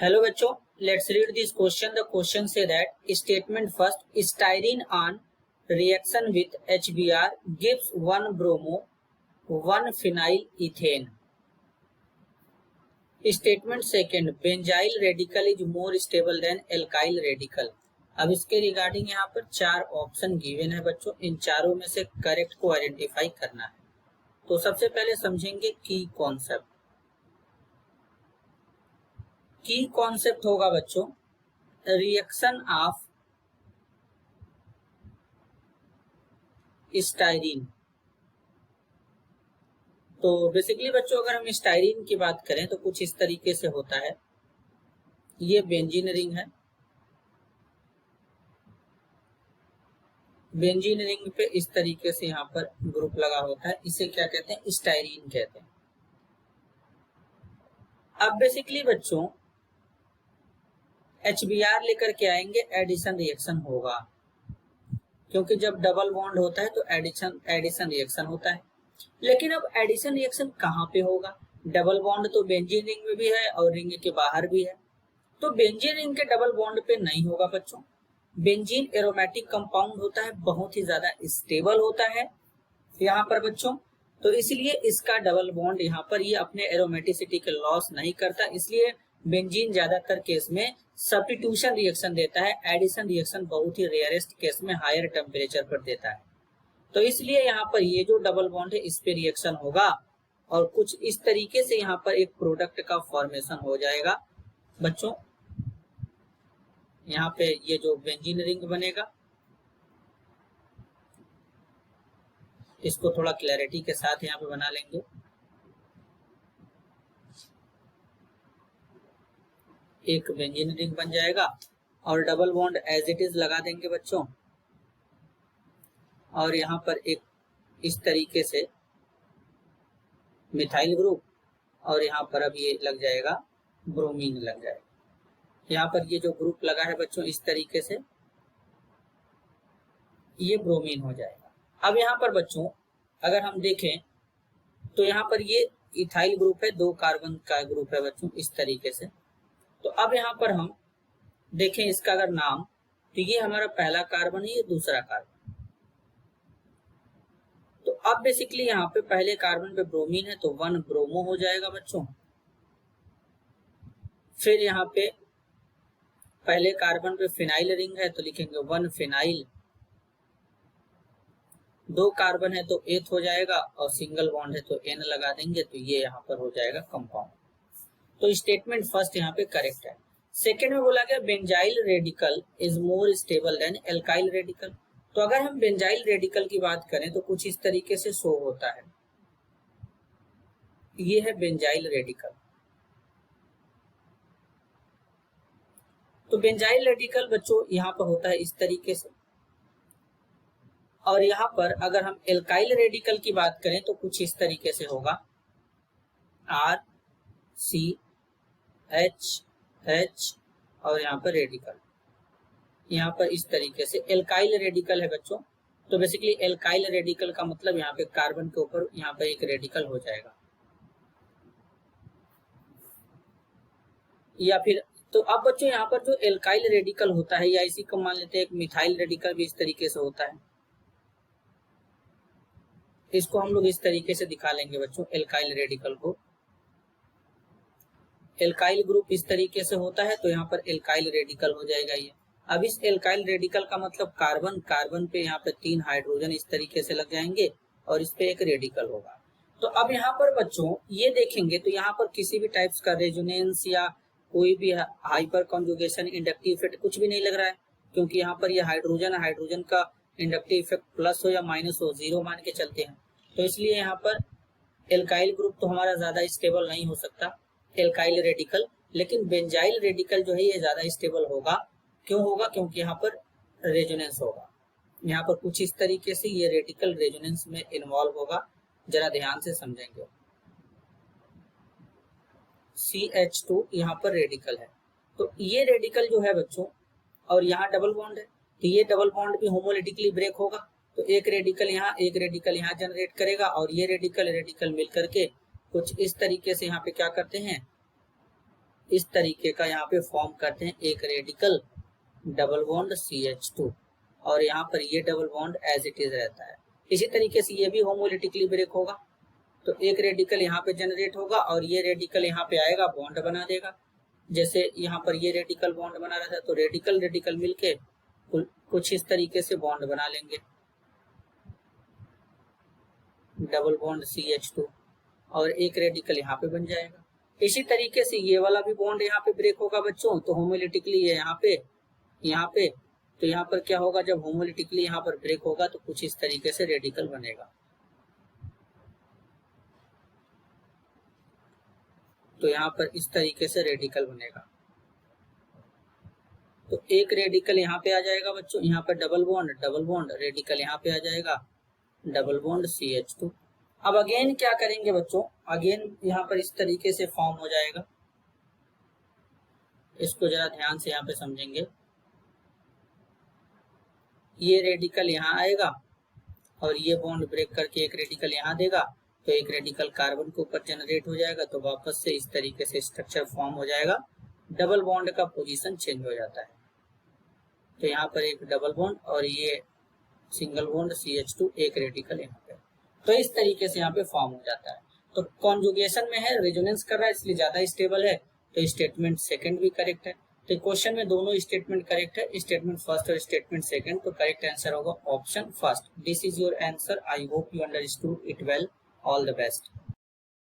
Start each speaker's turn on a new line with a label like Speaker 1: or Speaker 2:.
Speaker 1: Hello बच्चों, let's read this question. The question say that statement first, styrene on reaction with HBr gives 1 bromo, 1 phenyl ethane. Statement second, benzyl radical is more stable than alkyl radical. अब इसके regarding यहाँ पर 4 option given है बच्चों, इन चारों में से correct को आइडेंटिफाई करना है। तो सबसे पहले समझेंगे की कॉन्सेप्ट। की कॉन्सेप्ट होगा बच्चों रिएक्शन ऑफ स्टाइरीन। तो बेसिकली बच्चों अगर हम स्टाइरीन की बात करें तो कुछ इस तरीके से होता है। ये बेंजीन रिंग है, बेंजीन रिंग पे इस तरीके से यहाँ पर ग्रुप लगा होता है, इसे क्या कहते हैं, स्टाइरीन कहते हैं। अब बेसिकली बच्चों HBr लेकर के आएंगे, एडिशन रिएक्शन होगा, क्योंकि जब डबल बॉन्ड होता है तो एडिशन रिएक्शन होता है। लेकिन अब एडिशन रिएक्शन कहाँ पे होगा? डबल बॉन्ड तो बेंजीन रिंग में भी है और रिंग के बाहर भी है, तो बेंजीन रिंग के डबल बॉन्ड पे नहीं होगा बच्चों। बेंजीन एरोमेटिक कंपाउंड होता है, बहुत ही ज्यादा स्टेबल होता है यहाँ पर बच्चों, तो इसलिए इसका डबल बॉन्ड यहाँ पर ये अपने एरोमेटिसिटी के लॉस नहीं करता, इसलिए बेंजीन ज्यादातर केस में सब्स्टिट्यूशन रिएक्शन देता है। एडिशन रिएक्शन बहुत ही रेयरेस्ट केस में हायर टेम्परेचर पर देता है, तो इसलिए यहाँ पर ये जो डबल बॉन्ड है इस पे रिएक्शन होगा और कुछ इस तरीके से यहाँ पर एक प्रोडक्ट का फॉर्मेशन हो जाएगा बच्चों। यहाँ पे ये जो बेंजीन रिंग बनेगा, इसको थोड़ा क्लैरिटी के साथ यहाँ पे बना लेंगे। एक बेंजीन रिंग बन जाएगा और double bond as it is लगा देंगे बच्चों, और यहाँ पर एक इस तरीके से मिथाइल ग्रुप, और यहाँ पर अब ये लग जाएगा ब्रोमीन लग जाएगा। यहाँ पर ये जो ग्रुप लगा है बच्चों इस तरीके से ये ब्रोमीन हो जाएगा। अब यहाँ पर बच्चों अगर हम देखें तो यहाँ पर ये इथाइल ग्रुप है, 2 कार्बन का ग्रुप है बच्चों इस तरीके से। तो अब यहाँ पर हम देखें इसका अगर नाम, तो ये हमारा पहला कार्बन है, ये दूसरा कार्बन। तो अब बेसिकली यहाँ पे पहले कार्बन पे ब्रोमीन है तो 1 ब्रोमो हो जाएगा बच्चों। फिर यहाँ पे पहले कार्बन पे फिनाइल रिंग है तो लिखेंगे 1 फिनाइल। 2 कार्बन है तो एथ हो जाएगा और सिंगल बॉन्ड है तो एन लगा देंगे, तो ये यहाँ पर हो जाएगा कंपाउंड। तो स्टेटमेंट फर्स्ट यहाँ पे करेक्ट है। सेकेंड में बोला गया benzyl radical is more stable then alkyl radical. तो अगर हम बेंजाइल रेडिकल की बात करें तो कुछ इस तरीके से शो होता है, ये है बेंजाइल रेडिकल। तो बेंजाइल रेडिकल बच्चों यहाँ पर होता है इस तरीके से, और यहाँ पर अगर हम एल्काइल रेडिकल की बात करें तो कुछ इस तरीके से होगा, R C H H और यहाँ पर रेडिकल, यहाँ पर इस तरीके से एल्काइल रेडिकल है बच्चों। तो बेसिकली एल्काइल रेडिकल का मतलब यहाँ पे कार्बन के ऊपर यहाँ पर एक रेडिकल हो जाएगा, या फिर तो अब बच्चों यहाँ पर जो एल्काइल रेडिकल होता है, या इसी को मान लेते हैं एक मिथाइल रेडिकल भी इस तरीके से होता है, इसको हम लोग इस तरीके से दिखा लेंगे बच्चों एल्काइल रेडिकल को। एल्काइल ग्रुप इस तरीके से होता है तो यहाँ पर एल्काइल रेडिकल हो जाएगा ये। अब इस एल्काइल रेडिकल का मतलब कार्बन पे यहाँ पे 3 हाइड्रोजन इस तरीके से लग जाएंगे और इस पे एक रेडिकल होगा। तो अब यहाँ पर बच्चों ये देखेंगे तो यहाँ पर किसी भी टाइप्स का रेजोनेंस या कोई भी हाइपर कॉन्जुगेशन इंडक्टिव इफेक्ट कुछ भी नहीं लग रहा है, क्योंकि यहाँ पर ये हाइड्रोजन का इंडक्टिव इफेक्ट प्लस हो या माइनस हो, 0 मान के चलते हैं। तो इसलिए यहाँ पर एल्काइल ग्रुप तो हमारा ज्यादा स्टेबल नहीं हो सकता एल्काइल रेडिकल, लेकिन बेंजाइल रेडिकल जो है ये ज्यादा स्टेबल होगा। क्यों होगा? क्योंकि यहाँ पर रेजोनेंस होगा, यहाँ पर कुछ इस तरीके से ये रेडिकल रेजोनेंस में इन्वॉल्व होगा, जरा ध्यान से समझेंगे। CH2 यहाँ पर रेडिकल है, तो ये रेडिकल जो है बच्चों, और यहाँ डबल बॉन्ड है, तो ये डबल बॉन्ड भी होमोलिटिकली ब्रेक होगा, तो एक रेडिकल यहाँ जनरेट करेगा और ये रेडिकल मिल करके कुछ इस तरीके से यहाँ पे क्या करते हैं, इस तरीके का यहाँ पे फॉर्म करते हैं एक रेडिकल डबल बॉन्ड CH2 और यहाँ पर ये double bond as it is रहता है। इसी तरीके से ये भी होमोलिटिकली ब्रेक होगा, तो एक रेडिकल यहाँ पे जनरेट होगा और ये रेडिकल यहाँ पे आएगा, बॉन्ड बना देगा। जैसे यहाँ पर ये रेडिकल बॉन्ड बना रहा था, तो रेडिकल रेडिकल मिलके कुछ इस तरीके से बॉन्ड बना लेंगे, डबल बॉन्ड CH2 और एक रेडिकल यहाँ पे बन जाएगा। इसी तरीके से ये वाला भी बॉन्ड यहाँ पे ब्रेक होगा बच्चों, तो होमोलिटिकली ये यहाँ पे तो यहाँ पर क्या होगा, जब होमोलिटिकली यहाँ पर ब्रेक होगा तो कुछ इस तरीके से रेडिकल बनेगा। तो यहाँ पर इस तरीके से रेडिकल बनेगा, तो एक रेडिकल यहाँ पे आ जाएगा बच्चों, यहाँ पर डबल बॉन्ड रेडिकल यहाँ पे आ जाएगा, डबल बॉन्ड CH2। अब अगेन क्या करेंगे बच्चों, अगेन यहाँ पर इस तरीके से फॉर्म हो जाएगा। इसको जरा ध्यान से यहाँ पे समझेंगे। ये रेडिकल यहाँ आएगा और ये बॉन्ड ब्रेक करके एक रेडिकल यहाँ देगा, तो एक रेडिकल कार्बन के ऊपर जनरेट हो जाएगा, तो वापस से इस तरीके से स्ट्रक्चर फॉर्म हो जाएगा। डबल बॉन्ड का पोजीशन चेंज हो जाता है, तो यहाँ पर एक डबल बॉन्ड और ये सिंगल बॉन्ड CH2, एक रेडिकल यहाँ पे, तो इस तरीके से यहाँ पे फॉर्म हो जाता है। तो कॉन्जुगेशन में है, रेजोनेंस कर रहा है इसलिए ज्यादा स्टेबल है, तो स्टेटमेंट सेकंड भी करेक्ट है। तो क्वेश्चन में दोनों स्टेटमेंट करेक्ट है, स्टेटमेंट फर्स्ट और स्टेटमेंट सेकंड, तो करेक्ट आंसर होगा option first. This is your answer. I hope you understood it well. All the best.